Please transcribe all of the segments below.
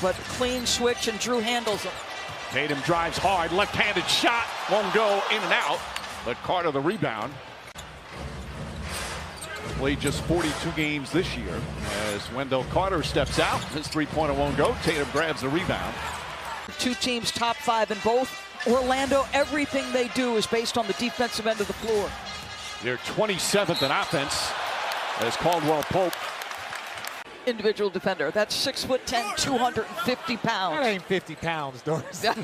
but clean switch, and Drew handles him. Tatum drives hard, left-handed shot, won't go, in and out, but Carter the rebound. Played just 42 games this year as Wendell Carter steps out. His three-pointer won't go. Tatum grabs the rebound. Two teams top 5 in both. Orlando, everything they do is based on the defensive end of the floor. They're 27th in offense as Caldwell Pope. Individual defender. That's 6'10", 250 pounds. That ain't 50 pounds, Doris. That's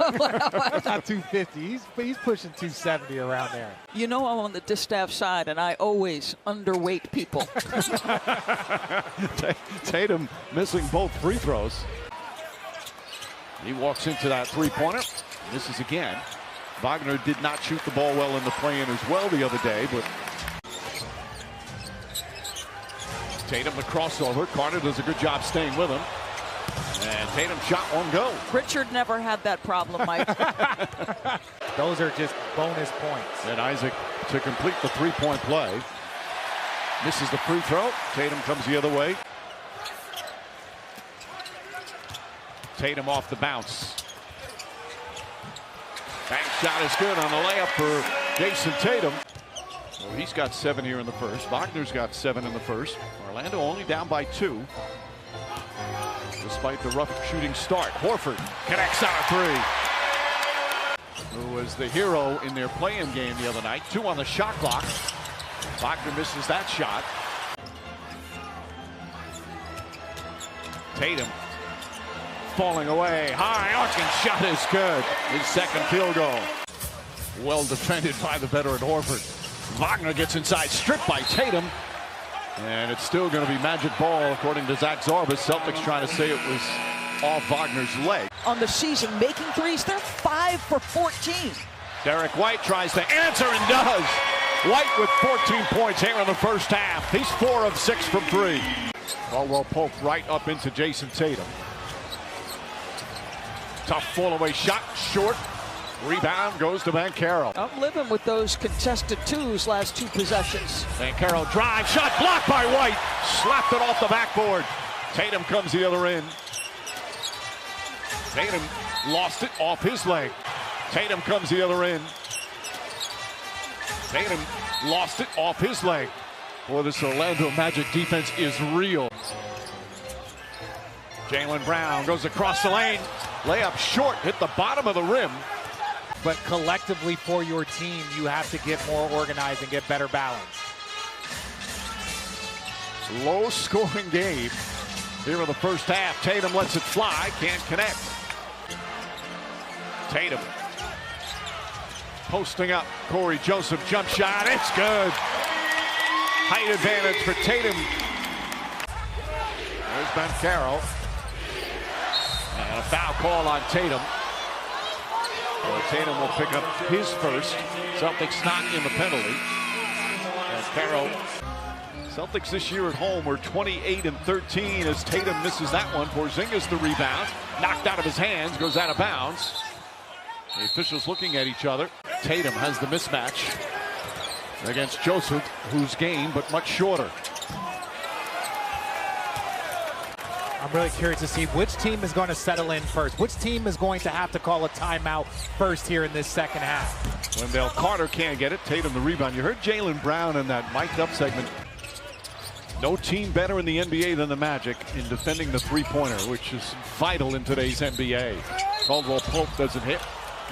not 250. He's pushing 270 around there. You know I'm on the distaff side, and I always underweight people. Tatum missing both free throws. He walks into that three-pointer. Misses again. Wagner did not shoot the ball well in the play-in as well the other day, but Tatum the crossover. Carter does a good job staying with him. And Tatum shot won't go. Richard never had that problem, Mike. Those are just bonus points. And Isaac to complete the three-point play. Misses the free throw. Tatum comes the other way. Tatum off the bounce. Bank shot is good on the layup for Jayson Tatum. Well, he's got 7 here in the first. Wagner's got 7 in the first. Orlando only down by 2. Despite the rough shooting start. Horford connects out a 3. Who was the hero in their play-in game the other night. 2 on the shot clock. Wagner misses that shot. Tatum falling away. High arcing shot is good. His second field goal. Well defended by the veteran Horford. Wagner gets inside, stripped by Tatum. And it's still going to be magic ball, according to Zach Zarbas. Celtics trying to say it was off Wagner's leg. On the season, making threes, they're 5 for 14. Derek White tries to answer and does. White with 14 points here in the first half. He's 4 of 6 from 3. Caldwell Pope right up into Jayson Tatum. Tough fall-away shot, short. Rebound goes to Banchero. I'm living with those contested twos last 2 possessions. Banchero drive, shot blocked by White. Slapped it off the backboard. Tatum comes the other end. Tatum lost it off his leg. Tatum comes the other end. Tatum lost it off his leg. Boy, this Orlando Magic defense is real. Jaylen Brown goes across the lane. Layup short, hit the bottom of the rim. But collectively for your team, you have to get more organized and get better balance. Low scoring game here in the first half. Tatum lets it fly, can't connect. Tatum posting up. Corey Joseph jump shot, it's good. Height advantage for Tatum. There's Banchero. And a foul call on Tatum. Well, Tatum will pick up his first. Celtics not in the penalty. Banchero. Celtics this year at home were 28-13 as Tatum misses that one. Porzingis the rebound. Knocked out of his hands, goes out of bounds. The officials looking at each other. Tatum has the mismatch against Joseph, who's game but much shorter. I'm really curious to see which team is going to settle in first. Which team is going to have to call a timeout first here in this second half. Wendell Carter can't get it. Tatum the rebound. You heard Jaylen Brown in that mic'd up segment. No team better in the NBA than the Magic in defending the three-pointer, which is vital in today's NBA. Caldwell Pope doesn't hit.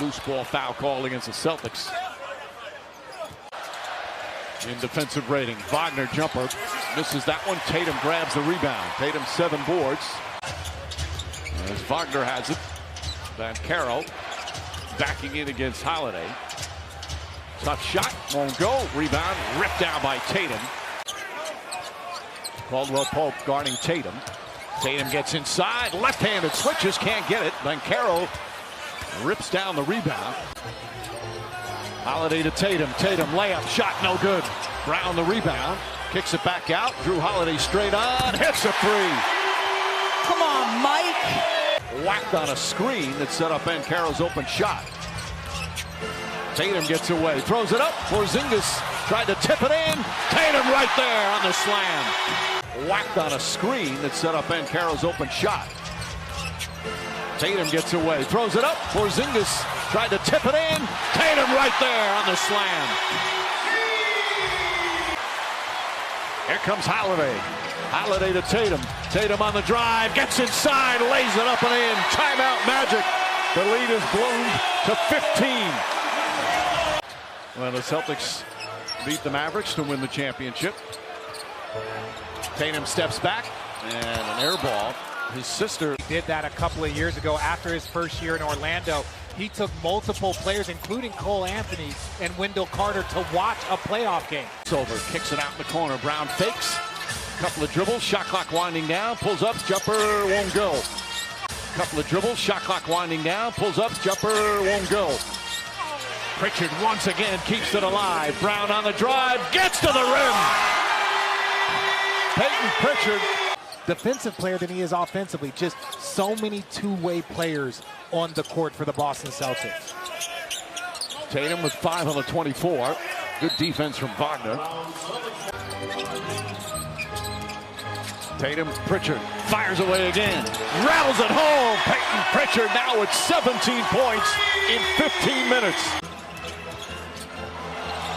Loose ball foul call against the Celtics. In defensive rating, Wagner jumper misses that one. Tatum grabs the rebound. Tatum 7 boards. As Wagner has it. Banchero backing in against Holiday. Tough shot, won't go. Rebound ripped down by Tatum. Caldwell Pope guarding Tatum. Tatum gets inside, left-handed switches, can't get it. Banchero rips down the rebound. Holiday to Tatum. Tatum layup, shot no good. Brown the rebound, kicks it back out. Drew Holiday straight on, hits a 3. Come on, Mike. Whacked on a screen that set up Banchero's open shot. Tatum gets away, throws it up. Porzingis tried to tip it in. Tatum right there on the slam. Whacked on a screen that set up Banchero's open shot. Tatum gets away, throws it up. Porzingis tried to tip it in. Tatum right there on the slam. Here comes Holiday. Holiday to Tatum. Tatum on the drive, gets inside, lays it up and in. Timeout Magic. The lead is blown to 15. Well, the Celtics beat the Mavericks to win the championship. Tatum steps back and an air ball. His sister did that a couple of years ago after his first year in Orlando. He took multiple players, including Cole Anthony and Wendell Carter, to watch a playoff game. Over, kicks it out in the corner. Brown fakes. Couple of dribbles, shot clock winding down, pulls up, jumper won't go. Couple of dribbles, shot clock winding down, pulls up, jumper won't go. Pritchard once again keeps it alive. Brown on the drive, gets to the rim. Peyton Pritchard. Defensive player than he is offensively. Just so many two-way players on the court for the Boston Celtics. Tatum with 5 on the 24. Good defense from Wagner. Tatum, Pritchard fires away again. Rattles it home. Peyton Pritchard now with 17 points in 15 minutes.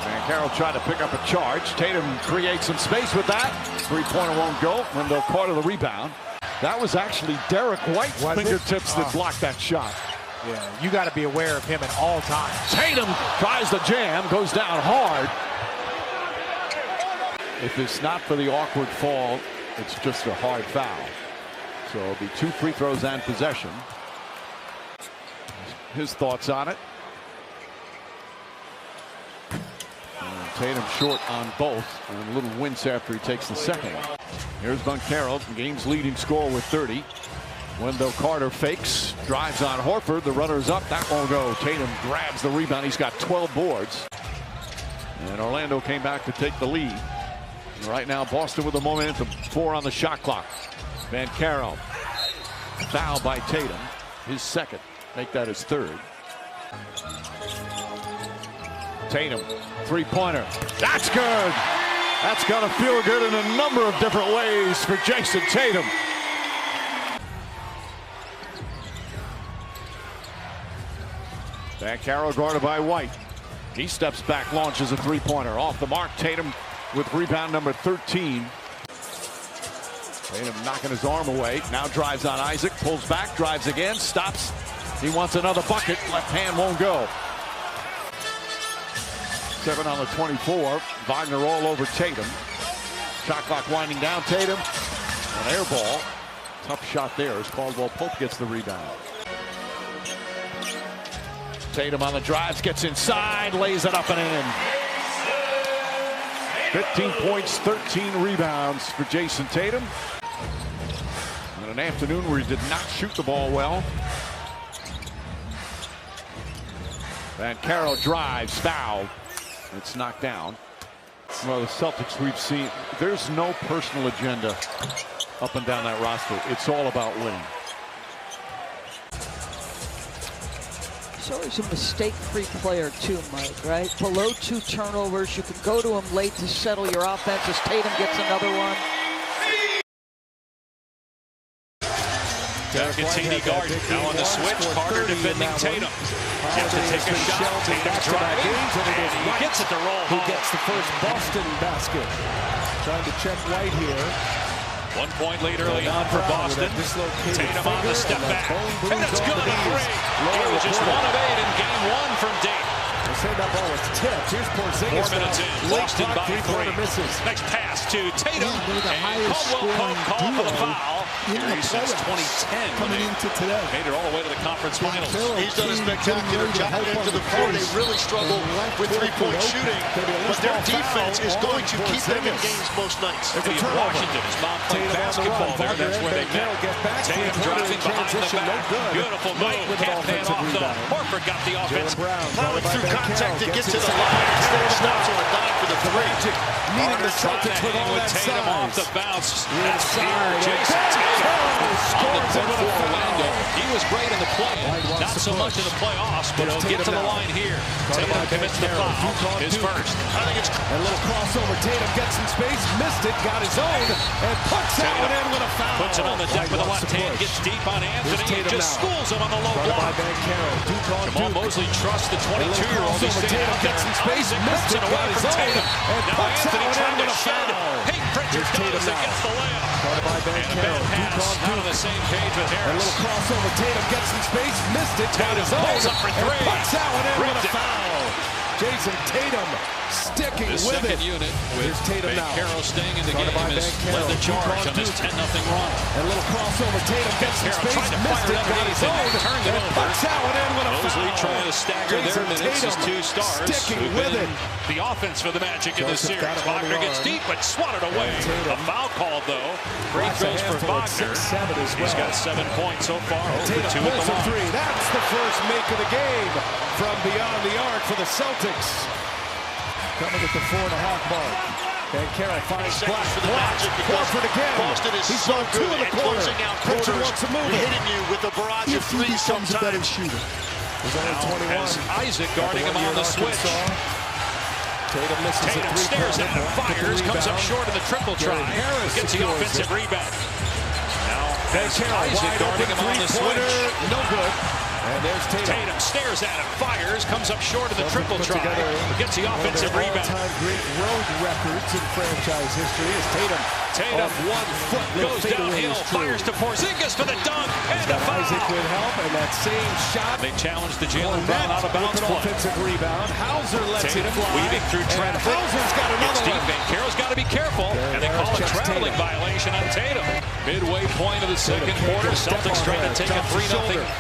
And Carroll tried to pick up a charge. Tatum creates some space with that. Three-pointer won't go. Wendell Carter the rebound. That was actually Derek White's fingertips that blocked that shot. Yeah, you got to be aware of him at all times. Tatum tries the jam, goes down hard. If it's not for the awkward fall, it's just a hard foul. So it'll be 2 free throws and possession. His thoughts on it. And Tatum short on both, and a little wince after he takes the second. Here's Carroll, game's leading scorer with 30. Wendell Carter fakes, drives on Horford. The runner's up, that won't go. Tatum grabs the rebound. He's got 12 boards. And Orlando came back to take the lead. And right now, Boston with the momentum. 4 on the shot clock. Carroll, foul by Tatum. His second. Make that his third. Tatum, three-pointer. That's good. That's going to feel good in a number of different ways for Jayson Tatum. Carroll guarded by White. He steps back, launches a three-pointer. Off the mark, Tatum with rebound number 13. Tatum knocking his arm away. Now drives on Isaac, pulls back, drives again, stops. He wants another bucket. Left hand won't go. 7 on the 24. Wagner all over Tatum. Shot clock winding down. Tatum. An air ball. Tough shot there as Caldwell Pope gets the rebound. Tatum on the drives, gets inside, lays it up and in. 15 points, 13 rebounds for Jayson Tatum. In an afternoon where he did not shoot the ball well. Carroll drives, foul. It's knocked down. Well, the Celtics we've seen, there's no personal agenda up and down that roster. It's all about winning. He's always a mistake-free player too, Mike, right? Below 2 turnovers, you can go to him late to settle your offense as Tatum gets another one. Back at TD Garden, now on the switch, Carter defending Tatum. Gets to take a shot, Tatum's driving, and he gets it to roll home. He gets the first Boston basket. Trying to check White here. 1 point lead early on for Boston. Tatum on the step back, and it's good, a three. He was just 1 of 8 in game 1 from deep. They say that ball was tipped. Here's Porzingis. 4 minutes in, Boston by 3. Misses. Next pass to Tatum, and Caldwell Pope called for the foul. Since 2010, coming into today. Made it all the way to the conference finals. He's done a spectacular job into the floor. They really struggle with three-point shooting, but their defense is going to keep them in games most nights. Washington, his mom played basketball there. That's where they met. Tatum driving behind the back. Beautiful move. Can't pay it off though. Horford got the offense. Plowing through contact to get to the line. Instead of stops on a dime for the three. Needing the Celtics with all that Tatum off the bounce. Inside. Jayson Tatum on the court for Orlando. He was great in the play. Not so much in the playoffs, but he'll get to the line here. Tatum commits the foul. His first. I think it's a little crossover. Tatum gets some space, missed it, got his own, and puts that one in with a foul. Puts it on the deck with a left hand. backhand gets deep on Anthony and just schools him on the low block. Jamal Mosley trusts the 22-year-old. He stayed out there. Isaac rips it away from Tatum. Now Anthony trying to shed. Peyton Pritchard does against the layup. And a bad pass. Not on the same page with Harris. A little crossover. Tatum gets some space. Missed it. Tatum pulls up for three. Puts that one in with a foul. Jayson Tatum sticking the with second it. unit with Tatum Banchero staying in the game has led the charge on this 10-0 run. And a little crossover. Tatum gets some space. Trying to Missed fire it. Got his own. turned it over. Puts that one in with a Mosley foul. trying to stagger their minutes as two stars sticking who've with been it. the offense for the Magic in this series. Wagner gets deep but swatted away. A foul call though. Free throws for Wagner. He's got 7 points so far. Over 2 at the line. That's the first make of the game from beyond the arc for the Celtics. Coming at the 4.5 mark. Banchero finds Black for the Magic because Boston is so good at closing out quarters, hitting you with a barrage of threes sometimes. Shooter. He's only 21. Has Isaac guarding him on the switch. Tatum misses Tatum stares at him, fires, comes up short in the triple try. Gets the offensive rebound. Now Isaac guarding him on the switch. No good. And there's Tatum. Tatum stares at him, fires, comes up short in the triple try. Gets the offensive rebound. All-time great road records in franchise history as Tatum Tatum 1 foot goes downhill, fires to Porzingis for the dunk and a foul. Isaac with help, and that same shot. They challenge the Jalen Brown out of bounds play. Offensive rebound. Hauser lets it fly. Weaving through traffic. Hauser's got another one. Banchero's got to be careful, and they call a traveling violation on Tatum. Midway point of the second quarter, Celtics trying to take a 3-0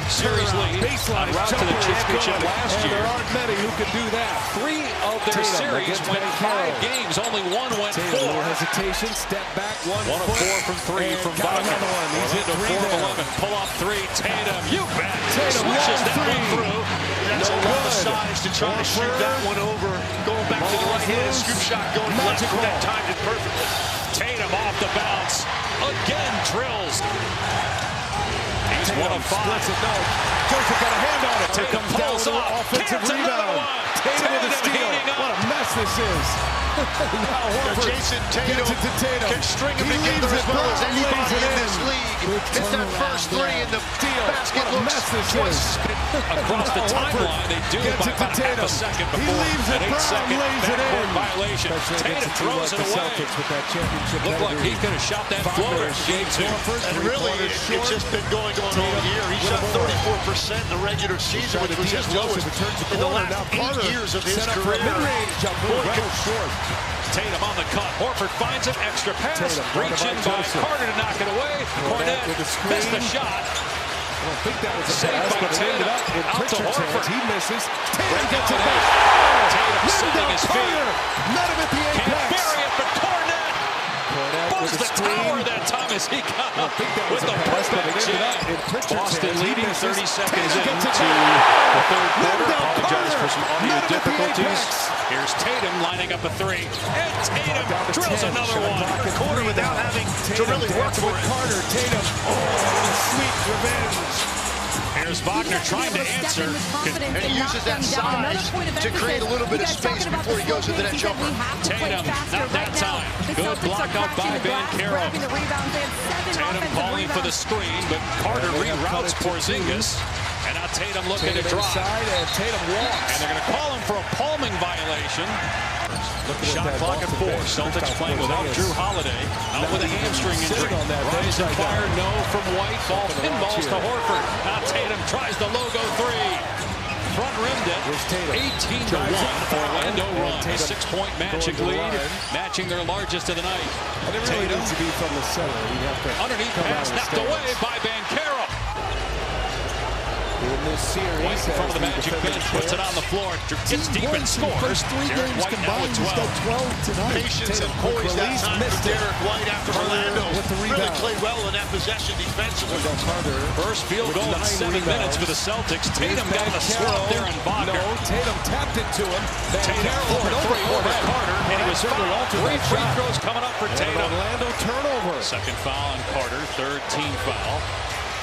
series lead en route to the championship last year. There aren't many who can do that. 3 of their series went 5 games, only 1 went 4. Hesitation, step back, 1 of 4 from 3 from Wagner. He's at 4 of 11. Pull up 3. Tatum, you bet. Swishes that one through. That's a lot of size to try to shoot that one over. Going back to the right-handed scoop shot, going left. That timed it perfectly. Tatum off the bounce. Again drills. He's 1 of 5. Joseph got a hand on it. Tatum pulls off. Offensive rebound. Tatum with a steal. What a mess this is. Now Jayson Tatum can string them together as well as anybody in this league. It's that first 3 in the basket looks twice across the timeline. They do by about half a second before an 8-second backcourt violation. Tatum throws it away. Looked like he could have shot that floater in game 2. And really, it's just been going on all year. He shot 34% in the regular season, which was his lowest in the last 8 years of his career. Tatum on the cut. Horford finds it. Extra pass. Reach in by Carter to knock it away. Cornette missed the shot. I don't think that was a saved pass, by but it ended Tatum. up in Out to Pritchard's Horford. hands. He misses. Tatum Right gets it down back. there. Tatum setting his feet. Met him at the Can't apex. bury it, but Cornette buzzed the tower that time as he got up with the putback jam. Boston leading 30 seconds into the third quarter. Apologize for some audio difficulties. Here's Tatum lining up a 3. And Tatum drills another one. Third quarter without having to really work for it. Carter, Tatum, sweet revenge. Here's Wagner trying to answer. And he uses that size to create a little bit of space before he goes into that jumper. Tatum, not that time. Good block out by Banchero. Tatum calling for the screen, but Carter reroutes Porzingis. And now Tatum looking to drive. And Tatum walks. And they're going to call him for a palming violation. Shot clock at 4. Celtics playing without Drew Holiday. Out with a hamstring injury. Rise and fire, no from White. Ball pinballs to Horford. Now Tatum tries the logo 3. Front rimmed it. 18-1. Orlando runs. 6-point Magic lead. Matching their largest of the night. And it really needs to be from the center. Underneath pass knocked away by Banchero. In this series, White in front of the Magic bench, puts it on the floor, gets deep and scores. First 3 games White combined, now he's got 12 tonight. Patience and poise that time for Derek White after Orlando really played well in that possession defensively. First field goal in 7 minutes for the Celtics. Tatum got the swirl there on Wagner. No, Tatum tapped it to him. Tatum over 3 over Carter, and he was fouled. 3 free throws coming up for Tatum. Orlando turnover. Second foul on Carter, 3rd team foul.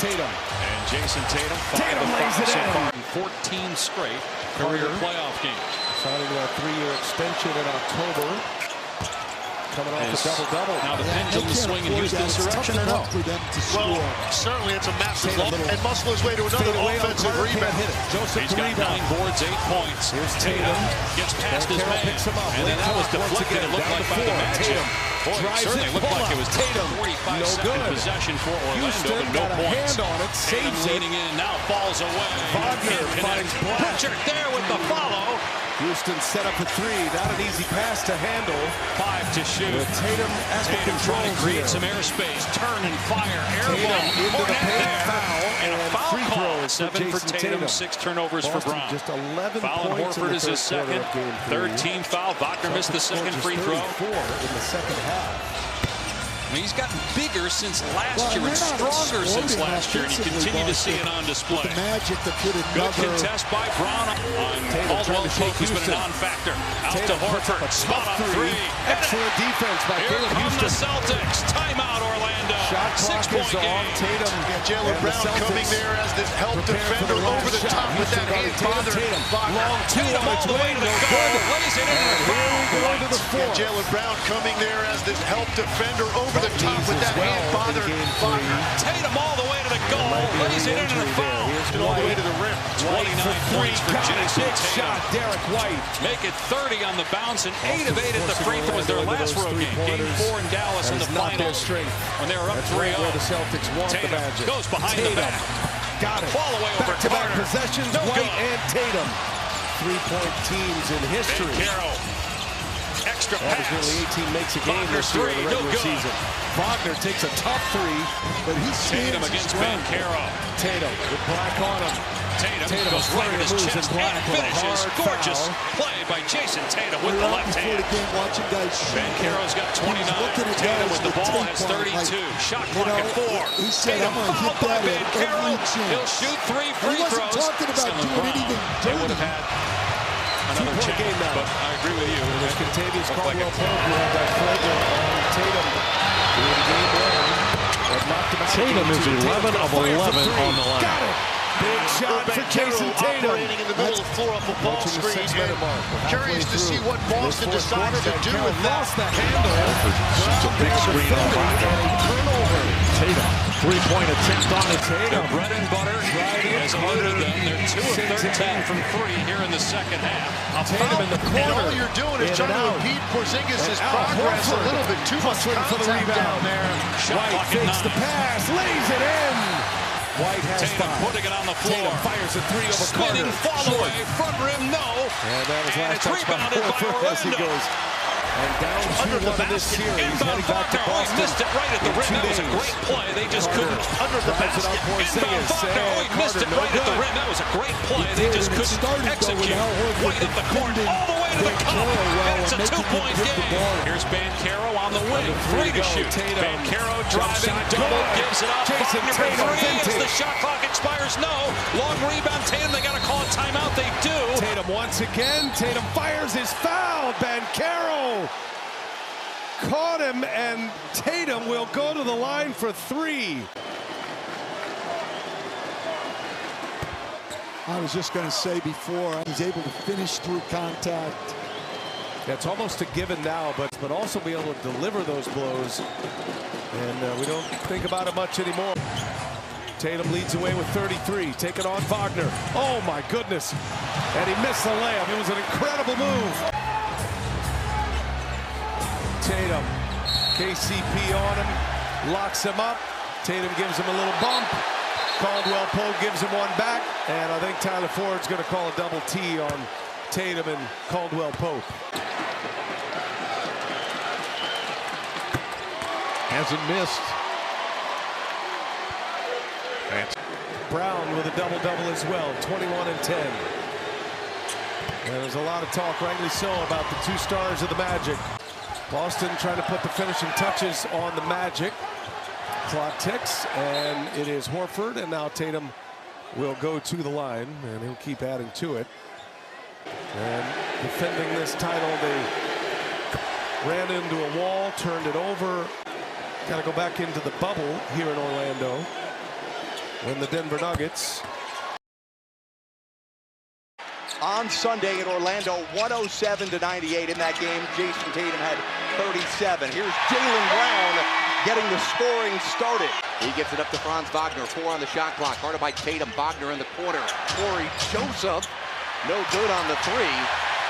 Tatum. And Jayson Tatum, 5 lays it so in. far in 14 straight career playoff games. Signing a 3-year extension in October. Coming off a double-double. Now the pendulum swing and use this direction or no? Well, certainly it's a massive look and muscle his way to another offensive rebound. He's got 9 boards, 8 points. Here's Tatum. Gets past his man. Picks him up. And then that was deflected, it looked like by the Magic. Boy, it certainly looked like it was Tatum. 45-second possession for Orlando, but no points. Tatum leading in, now falls away. Wagner finds Black. Pritchard there with the follow. Houston set up a 3. Not an easy pass to handle. 5 to shoot. With Tatum trying to create some airspace. Turn and fire. Air ball. Into the paint. Foul. And a foul free call. throw. 7 for Tatum. 6 turnovers for Brown. Just 11 foul on points Horford in is his second. Third team foul. Wagner missed the second free throw. 34 in the second half. I mean, he's gotten bigger since last year and stronger since last year, and you continue to see it on display. Good contest by Brown on Caldwell Pope, who's been a non-factor. Out to Horford, spot on 3. Excellent defense by Here Caleb come Houston. the Celtics. Timeout, Orlando. Shot clock is on. Tatum. Jaylen Brown coming there as this help defender over the top with that hand bother. Long 2 Tatum all the way to the goal. Lays it in and here we go to the 4th. Jaylen Brown coming there as this help defender over the top with that hand bother. Tatum all the way to the goal. Lays it in and a foul. All the way to the rim. 29 points for Jayson. Big shot, Derek White. Make it 30 on the bounce, and 8 of 8 at the free throws. Their last road game. Game 4 in Dallas in the finals when they were up 3-0. The Celtics want the Magic. Goes behind the back. Got it. Fall away over Back-to-back Carter. possessions, No White good. and Tatum. 3-point teams in history. Caro. Extra That was pass. nearly 18 makes a game Wagner's this year in the 3, no regular good. season. Wagner takes a tough 3, but he's Tatum against Caro. Tatum with Black on him. Tatum goes right at his chest and finishes. Gorgeous play by Jayson Tatum with the left hand. Banchero's got 29. Tatum with the ball has 32. Shot clock at 4. Tatum fouled by Banchero. He'll shoot 3 free throws. They would have had another chance, but I agree with you. There's Contavious Caldwell Pope who had that flagrant on Tatum in game 1. Tatum is 11 of 11 on the line. Got it. Big shot for Jayson Tatum. Operating in the middle of the floor off a ball screen. Curious to see what Boston decides to do with that. Lost the handle. Shoots a big screen on Wagner. Turnover. Tatum, 3-point attempt on the Their Tatum. bread and butter has eluded them. They're 2 of 13 from 3 here in the second half. Tatum in the And corner. all you're doing is trying to impede Porzingis' progress a little bit. Too much for the contact rebound down there. Shot White clock at fakes 9. the pass, lays it in. White has Tatum 5. putting it on the floor. Tatum fires a 3 over Spinning Carter. fall away, front rim, no. And that was And last it's touch by rebounded by Horford as he Orlando. goes. And down Under the 2-1 in this basket, series, inbound heading back to Wagner. Oh, he Boston. missed it right at the in rim. 2 That was a days. great play. They just couldn't. Under the drives it basket, up inbound Porzingis. Wagner. Oh, he missed it Carter, right no at the good. rim. That was a great play. They just couldn't execute. White at the court, all the way to the cup. And it's a 2-point game. Here's Banchero on the wing. 3 to shoot. Banchero driving, double, gives it up. Jayson Wagner for Tatum, 3 as the vintage. shot clock expires. No. Long rebound. Tatum, they got to call a timeout. They do. Tatum once again. Tatum fires his foul. Banchero caught him, and Tatum will go to the line for 3. I was just going to say before, he's able to finish through contact. Yeah, it's almost a given now, but also be able to deliver those blows. And we don't think about it much anymore. Tatum leads away with 33. Take it on Wagner. Oh, my goodness. And he missed the layup. It was an incredible move. Tatum, KCP on him, locks him up. Tatum gives him a little bump. Caldwell Pope gives him one back. And I think Tyler Ford's going to call a double T on Tatum and Caldwell Pope. Hasn't missed. Brown with a double-double as well, 21 and 10. And there's a lot of talk, rightly so, about the 2 stars of the Magic. Boston trying to put the finishing touches on the Magic. Clock ticks, and it is Horford, and now Tatum will go to the line, and he'll keep adding to it. And defending this title, they ran into a wall, turned it over. Got to go back into the bubble here in Orlando when the Denver Nuggets on Sunday in Orlando, 107-98 in that game. Jayson Tatum had 37. Here's Jaylen Brown getting the scoring started. He gets it up to Franz Wagner, 4 on the shot clock. Guarded by Tatum. Wagner in the corner. Corey Joseph, no good on the 3.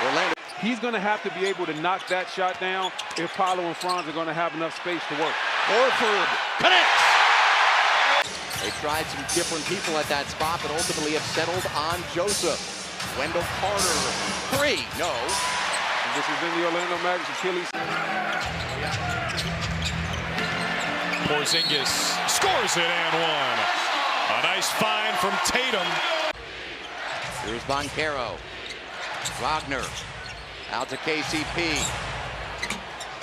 Orlando. He's going to have to be able to knock that shot down if Paolo and Franz are going to have enough space to work. Horford connects. They tried some different people at that spot, but ultimately have settled on Joseph. Wendell Carter, 3, no. And this has been the Orlando Magic's Achilles. Porzingis scores it and one. A nice find from Tatum. Here's Boncaro. Wagner out to KCP.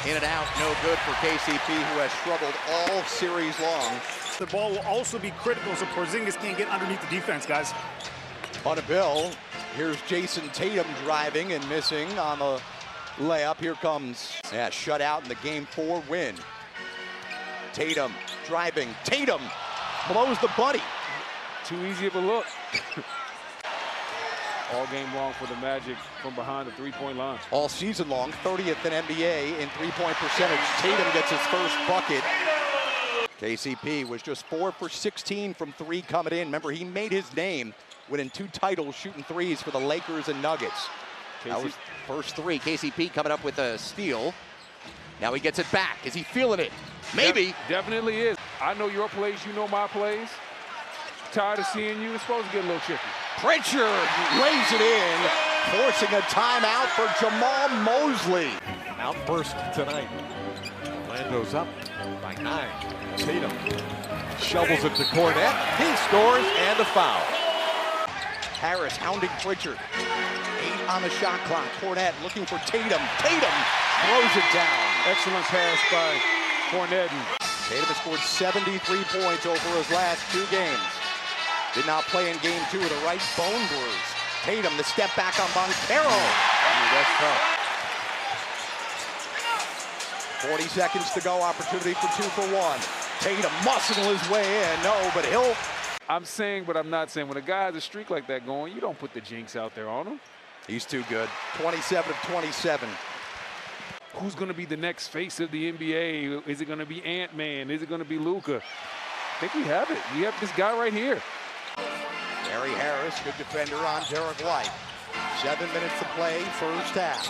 In and out, no good for KCP, who has struggled all series long. The ball will also be critical, so Porzingis can't get underneath the defense, guys. On a bill, here's Jayson Tatum driving and missing on the layup. Here comes, shut out in the Game 4 win. Tatum driving. Tatum blows the bunny. Too easy of a look. All game long for the Magic from behind the three-point line. All season long, 30th in NBA in three-point percentage. Tatum gets his first bucket. KCP was just 4 for 16 from 3 coming in. Remember, he made his name winning 2 titles shooting threes for the Lakers and Nuggets. That was first 3. KCP coming up with a steal. Now he gets it back. Is he feeling it? Maybe. Definitely is. I know your plays, you know my plays. Tired of seeing you. It's supposed to get a little tricky. Pritchard lays it in, forcing a timeout for Jamal Mosley. Outburst tonight. Orlando's up by 9. Tatum shovels it to Cornette. He scores and a foul. Harris hounding Pritchard. 8 on the shot clock. Cornette looking for Tatum. Tatum throws it down. Excellent pass by Cornette. Tatum has scored 73 points over his last 2 games. Did not play in game 2 with a right bone bruise. Tatum, the step back on Boncaro. That's tough. 40 seconds to go, opportunity for 2 for 1. Tatum muscling his way in, no, but he'll... I'm saying, but I'm not saying. When a guy has a streak like that going, you don't put the jinx out there on him. He's too good. 27 of 27. Who's going to be the next face of the NBA? Is it going to be Ant-Man? Is it going to be Luka? I think we have it. We have this guy right here. Gary Harris, good defender on Derek White. 7 minutes to play, first half.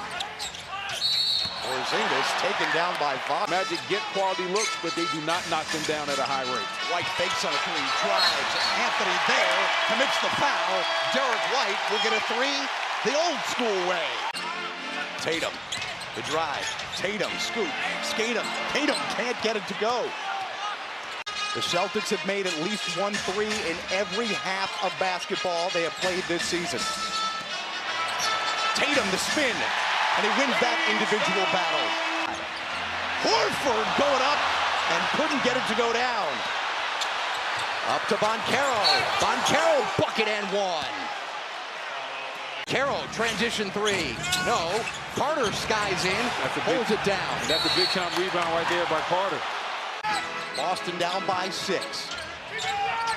Porzingis taken down by Vaughn. Magic get quality looks, but they do not knock them down at a high rate. White fakes on a 3, drives. Anthony there, commits the foul. Derek White will get a 3 the old school way. Tatum, the drive. Tatum, scoop, skate him. Tatum can't get it to go. The Celtics have made at least 1 3 in every half of basketball they have played this season. Tatum, the spin, and he wins that individual battle. Horford going up and couldn't get it to go down. Up to Boncaro. Boncaro, bucket and 1. Caro, transition 3. No. Carter skies in, holds it down. That's a big-time rebound right there by Carter. Boston down by 6.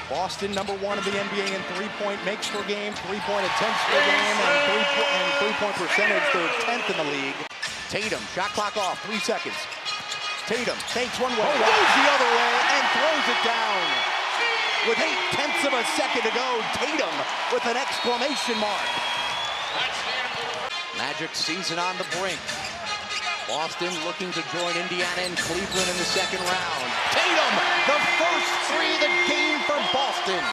Boston number 1 in the NBA in three-point makes per game, three-point attempts per game, and three-point percentage. They're 10th in the league. Tatum, shot clock off, 3 seconds. Tatum fakes one way, goes the other way, and throws it down. With 0.8 of a second to go, Tatum with an exclamation mark. Magic season on the brink. Boston looking to join Indiana and Cleveland in the second round. Tatum, the first 3 of the game for Boston.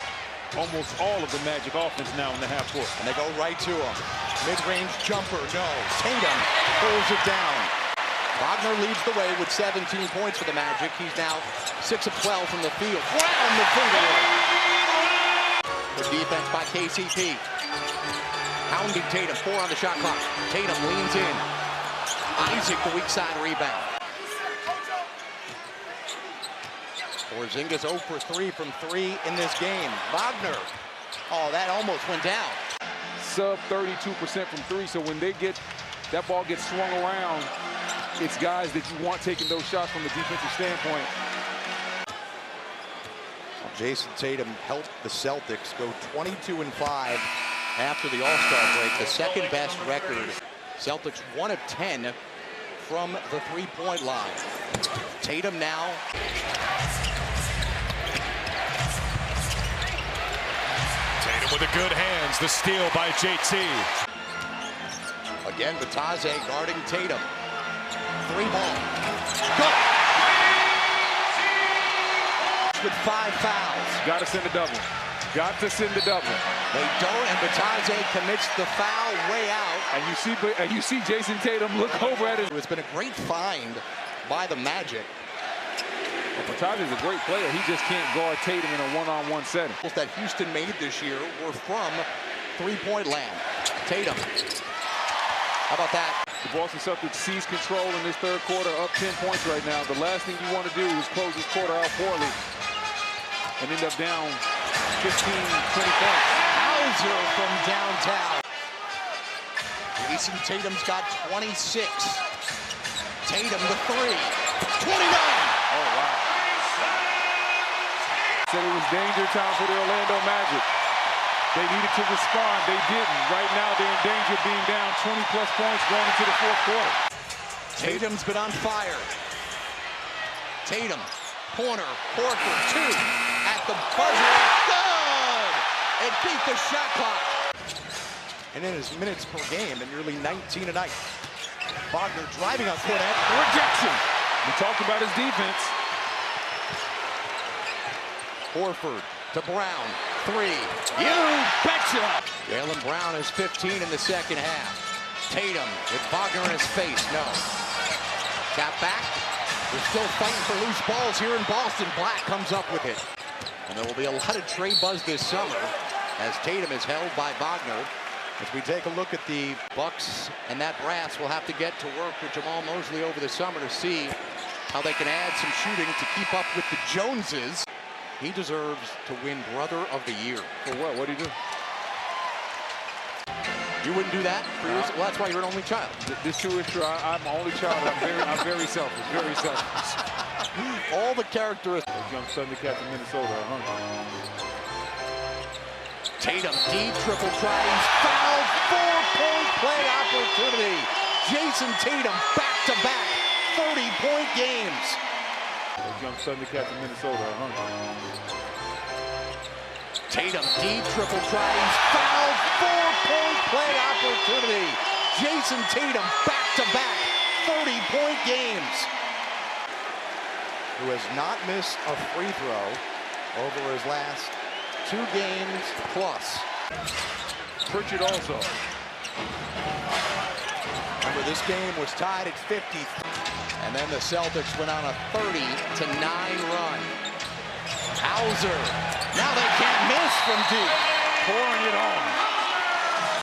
Almost all of the Magic offense now in the half court. And they go right to him. Mid-range jumper, no. Tatum pulls it down. Wagner leads the way with 17 points for the Magic. He's now 6 of 12 from the field. Round the finger. Good defense by KCP. Hounding Tatum, 4 on the shot clock. Tatum leans in. Isaac, the weak side rebound. Porzingis 0 for 3 from 3 in this game. Wagner, oh, that almost went down. Sub 32% from 3, so when that ball gets swung around, it's guys that you want taking those shots from a defensive standpoint. Jayson Tatum helped the Celtics go 22-5 after the All-Star break, the second best record. Celtics 1 of 10 from the three-point line. Tatum now. Tatum with the good hands, the steal by JT. Again, Bataze guarding Tatum. Three ball. Good. With 5 fouls. Got to send a double. Got to send the double. They don't, and Bataze commits the foul way out. And you see Jayson Tatum look over at it. It's been a great find by the Magic. Well, Bataze is a great player. He just can't guard Tatum in a one-on-one setting. That Houston made this year were from three-point land. Tatum. How about that? The Boston Celtics seize control in this third quarter, up 10 points right now. The last thing you want to do is close this quarter out poorly and end up down 15, 20 points. Hauser from downtown. Jayson Tatum's got 26. Tatum the three. 29. Oh, wow. Said it was danger time for the Orlando Magic. They needed to respond. They didn't. Right now, they're in danger of being down 20-plus points going into the fourth quarter. Tatum's been on fire. Tatum, corner, Horford, 2 at the buzzer. Good! It beat the shot clock. And in his minutes per game, at nearly 19 a night. Wagner driving on Cornet. Rejection. We talked about his defense. Horford to Brown. 3. You betcha! Jaylen Brown is 15 in the second half. Tatum with Wagner in his face. No. Tap back. They're still fighting for loose balls here in Boston. Black comes up with it. And there will be a lot of Trey buzz this summer as Tatum is held by Wagner. As we take a look at the Bucks and that brass, will have to get to work with Jamal Mosley over the summer to see how they can add some shooting to keep up with the Joneses. He deserves to win Brother of the Year. For what? What did he do? You wouldn't do that? Well, that's why you're an only child. This too is true. I'm an only child. I'm very selfish. Very selfish. All the characteristics. Young Thundercats in Minnesota. Tatum, deep triple tries, fouled, 4-point play opportunity. Jayson Tatum back-to-back 30-point games. Young Thundercats in Minnesota. Tatum, deep triple tries, fouled, 4-point play opportunity. Jayson Tatum back-to-back 30-point games. Who has not missed a free throw over his last 2 games plus. Pritchard also. Remember, this game was tied at 50. And then the Celtics went on a 30-9 run. Hauser. Now they can't miss from deep. Pouring it on.